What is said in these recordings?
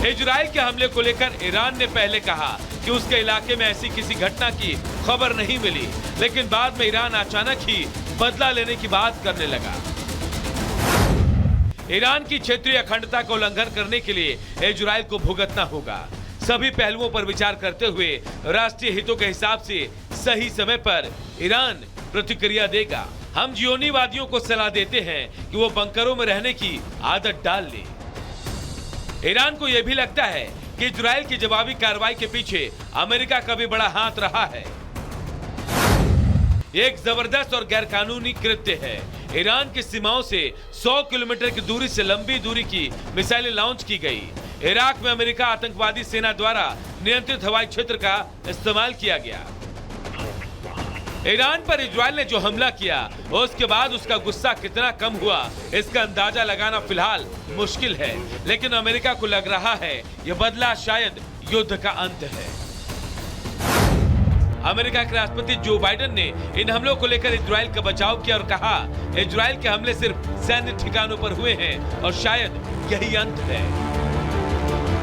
Israel के हमले को लेकर ईरान ने पहले कहा कि उसके इलाके में ऐसी किसी घटना की खबर नहीं मिली, लेकिन बाद में ईरान अचानक ही बदला लेने की बात करने लगा। ईरान की क्षेत्रीय अखंडता का उल्लंघन करने के लिए इजराइल को भुगतना होगा। सभी पहलुओं पर विचार करते हुए राष्ट्रीय हितों के हिसाब से सही समय पर ईरान प्रतिक्रिया देगा। हम जियोनीवादियों को सलाह देते हैं कि वो बंकरों में रहने की आदत डाल ले। ईरान को यह भी लगता है कि इजराइल की जवाबी कार्रवाई के पीछे अमेरिका का भी बड़ा हाथ रहा है। एक जबरदस्त और गैरकानूनी कृत्य है। ईरान की सीमाओं से 100 किलोमीटर की दूरी से लंबी दूरी की मिसाइलें लॉन्च की गई। इराक में अमेरिका आतंकवादी सेना द्वारा नियंत्रित हवाई क्षेत्र का इस्तेमाल किया गया। ईरान पर इजराइल ने जो हमला किया उसके बाद उसका गुस्सा कितना कम हुआ, इसका अंदाजा लगाना फिलहाल मुश्किल है, लेकिन अमेरिका को लग रहा है यह बदला शायद युद्ध का अंत है। अमेरिका के राष्ट्रपति जो बाइडेन ने इन हमलों को लेकर इजराइल का बचाव किया और कहा, इजराइल के हमले सिर्फ सैन्य ठिकानों पर हुए हैं और शायद यही अंत है।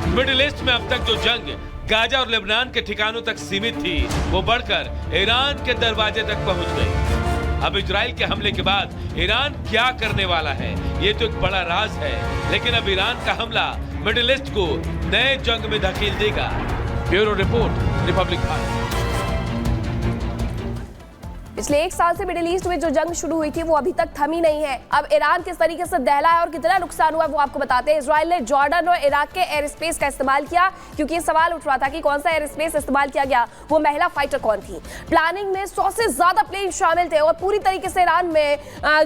मिडिल ईस्ट में अब तक जो जंग गाजा और लेबनान के ठिकानों तक सीमित थी, वो बढ़कर ईरान के दरवाजे तक पहुंच गई। अब इजराइल के हमले के बाद ईरान क्या करने वाला है, ये तो एक बड़ा राज है, लेकिन अब ईरान का हमला मिडिल ईस्ट को नए जंग में धकेल देगा। Bureau report, Republic Bharat. पिछले 1 साल से मिडिल ईस्ट में जो जंग शुरू हुई थी वो अभी तक थमी नहीं है। अब ईरान किस तरीके से दहला है और कितना नुकसान हुआ है वो आपको बताते हैं। इजराइल ने जॉर्डन और इराक के एयर स्पेस का इस्तेमाल किया, क्योंकि ये सवाल उठ रहा था कि कौन सा एयर स्पेस इस्तेमाल किया गया, वो महिला फाइटर कौन थी। प्लानिंग में 100 से ज्यादा प्लेन शामिल थे और पूरी तरीके से ईरान में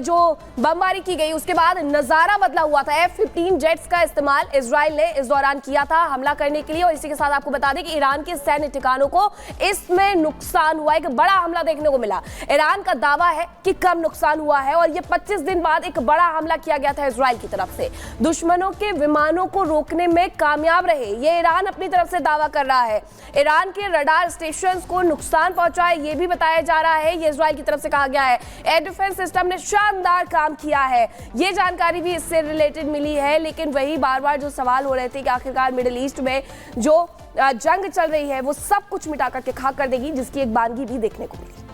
जो बमबारी की गई उसके बाद नजारा बदला हुआ था। F-15 जेट्स का इस्तेमाल इजराइल ने इस दौरान किया था हमला करने के लिए। और इसी के साथ आपको बता दें कि ईरान के सैन्य ठिकानों को इसमें नुकसान हुआ, एक बड़ा हमला देखने को मिला। ईरान का दावा है कि कम नुकसान हुआ है और ये 25 दिन बाद एक बड़ा हमला किया गया था इजराइल की तरफ से। दुश्मनों के विमानों को रोकने में कामयाब रहे, ये ईरान अपनी तरफ से दावा कर रहा है। ईरान के रडार स्टेशंस को नुकसान पहुंचा है, ये भी बताया जा रहा है, ये इजराइल की तरफ से कहा गया है। एयर डिफेंस सिस्टम ने शानदार काम किया है, ये जानकारी भी इससे रिलेटेड मिली है। लेकिन वही बार बार जो सवाल हो रहे थे कि आखिरकार मिडिल ईस्ट में जो जंग चल रही है वो सब कुछ मिटा करके खाक कर देगी, जिसकी एक बानगी भी देखने को मिली।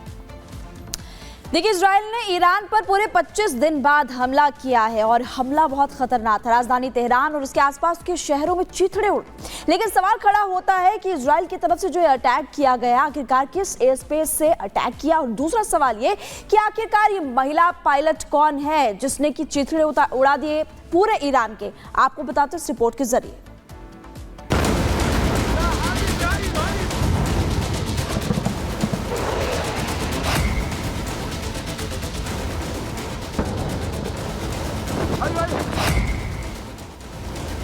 देखिए, इजराइल ने ईरान पर पूरे 25 दिन बाद हमला किया है और हमला बहुत खतरनाक था। राजधानी तेहरान और उसके आसपास के शहरों में चीथड़े उड़। लेकिन सवाल खड़ा होता है कि इजराइल की तरफ से जो अटैक किया गया आखिरकार किस एयर स्पेस से अटैक किया, और दूसरा सवाल ये कि आखिरकार ये महिला पायलट कौन है जिसने कि चीथड़े उड़ा दिए पूरे ईरान के। आपको बताते हैं इस रिपोर्ट के जरिए।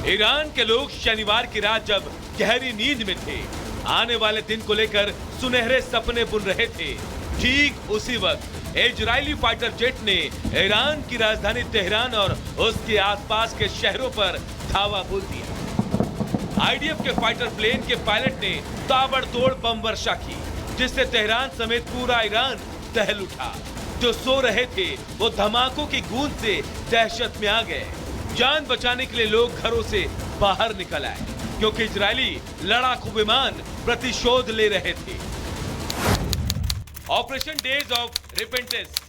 ईरान के लोग शनिवार की रात जब गहरी नींद में थे, आने वाले दिन को लेकर सुनहरे सपने बुन रहे थे, ठीक उसी वक्त इजरायली फाइटर जेट ने ईरान की राजधानी तेहरान और उसके आसपास के शहरों पर धावा बोल दिया। आईडीएफ के फाइटर प्लेन के पायलट ने ताबड़तोड़ बम वर्षा की, जिससे तेहरान समेत पूरा ईरान दहल उठा। जो सो रहे थे वो धमाकों की गूंज से दहशत में आ गए। जान बचाने के लिए लोग घरों से बाहर निकल आए, क्योंकि इजरायली लड़ाकू विमान प्रतिशोध ले रहे थे। ऑपरेशन डेज ऑफ रिपेंटेंस,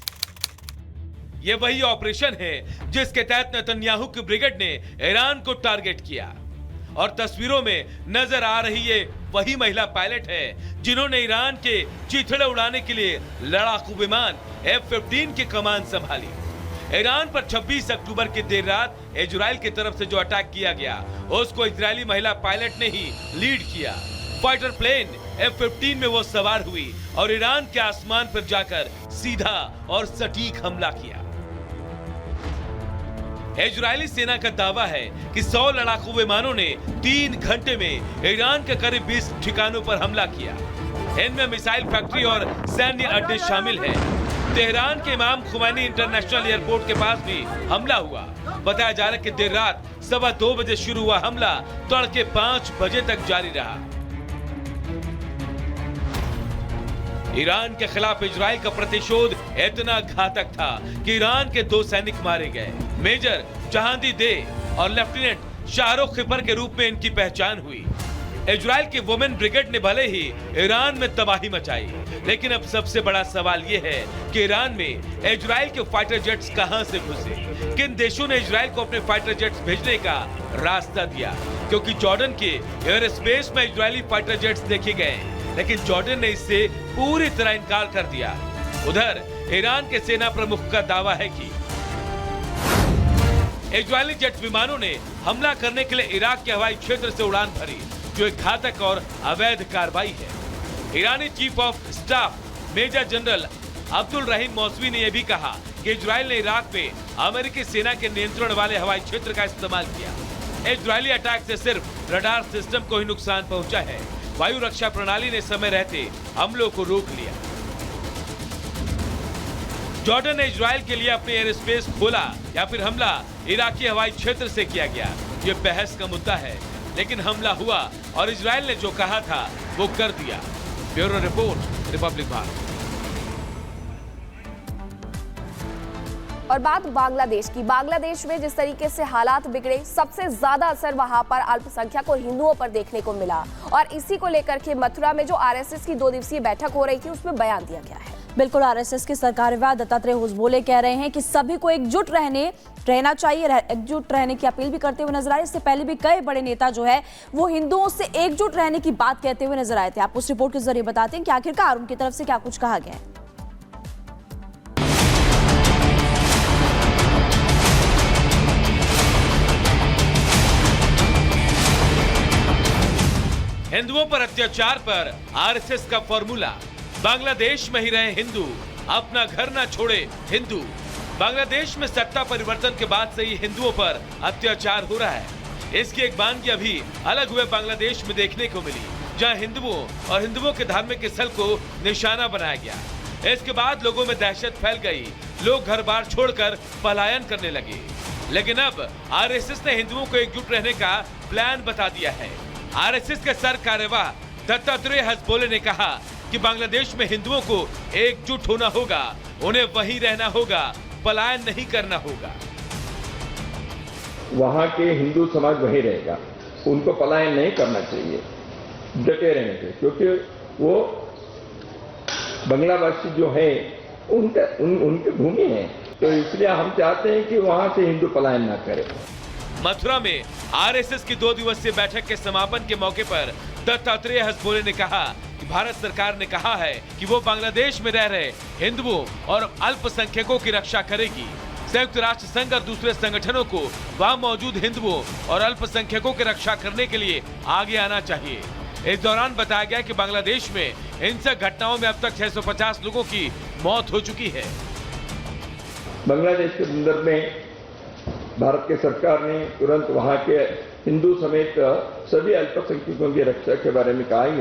यह वही ऑपरेशन है जिसके तहत नेतन्याहू की ब्रिगेड ने ईरान को टारगेट किया। और तस्वीरों में नजर आ रही ये वही महिला पायलट है जिन्होंने ईरान के चीथड़े उड़ाने के लिए लड़ाकू विमान F-15 की कमान संभाली। ईरान पर 26 अक्टूबर की देर रात इजराइल की तरफ से जो अटैक किया गया उसको इजरायली महिला पायलट ने ही लीड किया। फाइटर प्लेन F-15 में वो सवार हुई और ईरान के आसमान पर जाकर सीधा और सटीक हमला किया। इजरायली सेना का दावा है कि 100 लड़ाकू विमानों ने 3 घंटे में ईरान के करीब 20 ठिकानों पर हमला किया। इनमें मिसाइल फैक्ट्री और सैन्य अड्डे शामिल हैं। तेहरान के इमाम खुमैनी इंटरनेशनल एयरपोर्ट के पास भी हमला हुआ। बताया जा रहा है कि देर रात 2:15 बजे शुरू हुआ हमला तड़के 5 बजे तक जारी रहा। ईरान के खिलाफ इजराइल का प्रतिशोध इतना घातक था कि ईरान के 2 सैनिक मारे गए। मेजर जहांदी दे और लेफ्टिनेंट शाहरुख खिपर के रूप में इनकी पहचान हुई। इजराइल की वुमेन ब्रिगेड ने भले ही ईरान में तबाही मचाई, लेकिन अब सबसे बड़ा सवाल ये है कि ईरान में इजराइल के फाइटर जेट्स कहां से घुसे। किन देशों ने इजराइल को अपने फाइटर जेट्स भेजने का रास्ता दिया, क्योंकि जॉर्डन के एयर स्पेस में इजरायली फाइटर जेट्स देखे गए, लेकिन जॉर्डन ने इससे पूरी तरह इनकार कर दिया। उधर ईरान के सेना प्रमुख का दावा है कि इजरायली जेट विमानों ने हमला करने के लिए इराक के हवाई क्षेत्र से उड़ान भरी, जो एक घातक और अवैध कार्रवाई है। ईरानी chief of staff major general Abdul Rahim Mousavi ने यह भी कहा कि इजराइल ने इराक में अमेरिकी सेना के नियंत्रण वाले हवाई क्षेत्र का इस्तेमाल किया। इजरायली अटैक से सिर्फ रडार सिस्टम को ही नुकसान पहुंचा है। वायु रक्षा प्रणाली ने समय रहते हमलों को रोक लिया। जॉर्डन ने इजराइल के लिए अपने एयर स्पेस खोला या फिर हमला इराकी हवाई क्षेत्र से किया गया, ये बहस का मुद्दा है, लेकिन हमला हुआ और इजराइल ने जो कहा था वो कर दिया। Bureau report, Republic Bharat. और बात बांग्लादेश की। बांग्लादेश में जिस तरीके से हालात बिगड़े, सबसे ज्यादा असर वहां पर अल्पसंख्यक और हिंदुओं पर देखने को मिला, और इसी को लेकर के मथुरा में जो आरएसएस की 2 दिवसीय बैठक हो रही थी, उसमें बयान दिया गया है। बिल्कुल, आरएसएस के सरकार्यवाह दत्तात्रेय होसबोले कह रहे हैं कि सभी को एकजुट रहना चाहिए, एकजुट रहने की अपील भी करते हुए नजर आए। इससे पहले भी कई बड़े नेता जो है वो हिंदुओं से एकजुट रहने की बात कहते हुए नजर आए थे। आप उस रिपोर्ट के जरिए बताते हैं कि आखिरकार उनकी तरफ से क्या कुछ कहा गया है। हिंदुओं पर अत्याचार पर आरएसएस का फॉर्मूला, बांग्लादेश में ही रहे हिंदू, अपना घर ना छोड़े हिंदू। बांग्लादेश में सत्ता परिवर्तन के बाद से ही हिंदुओं पर अत्याचार हो रहा है। इसकी एक बानगी अभी अलग हुए बांग्लादेश में देखने को मिली, जहां हिंदुओं और हिंदुओं के धार्मिक स्थल को निशाना बनाया गया। इसके बाद लोगों में दहशत फैल गई, लोग घर बार छोड़कर पलायन करने लगे। लेकिन अब आरएसएस ने हिंदुओं को एकजुट रहने का प्लान बता दिया है। आरएसएस के सरकार्यवाह दत्तात्रेय होसबोले ने कहा कि बांग्लादेश में हिंदुओं को एकजुट होना होगा, उन्हें वहीं रहना होगा, पलायन नहीं करना होगा। वहाँ के हिंदू समाज वहीं रहेगा, उनको पलायन नहीं करना चाहिए, डटे रहने चाहिए, क्योंकि वो बांग्लादेशी जो है उनकी भूमि है, तो इसलिए हम चाहते हैं कि वहाँ से हिंदू पलायन ना करें। मथुरा में आरएसएस की 2 दिवसीय बैठक के समापन के मौके पर दत्तात्रेय होसबोले ने कहा कि भारत सरकार ने कहा है कि वो बांग्लादेश में रह रहे हिंदुओं और अल्पसंख्यकों की रक्षा करेगी। संयुक्त राष्ट्र संघ और दूसरे संगठनों को वहां मौजूद हिंदुओं और अल्पसंख्यकों की रक्षा करने के लिए आगे आना चाहिए। इस दौरान बताया गया कि बांग्लादेश में हिंसक घटनाओं में अब तक 650 लोगों की मौत हो चुकी है। बांग्लादेश के संदर्भ में भारत के सरकार ने तुरंत वहाँ के हिंदू समेत सभी अल्पसंख्यकों की रक्षा के बारे में कहा।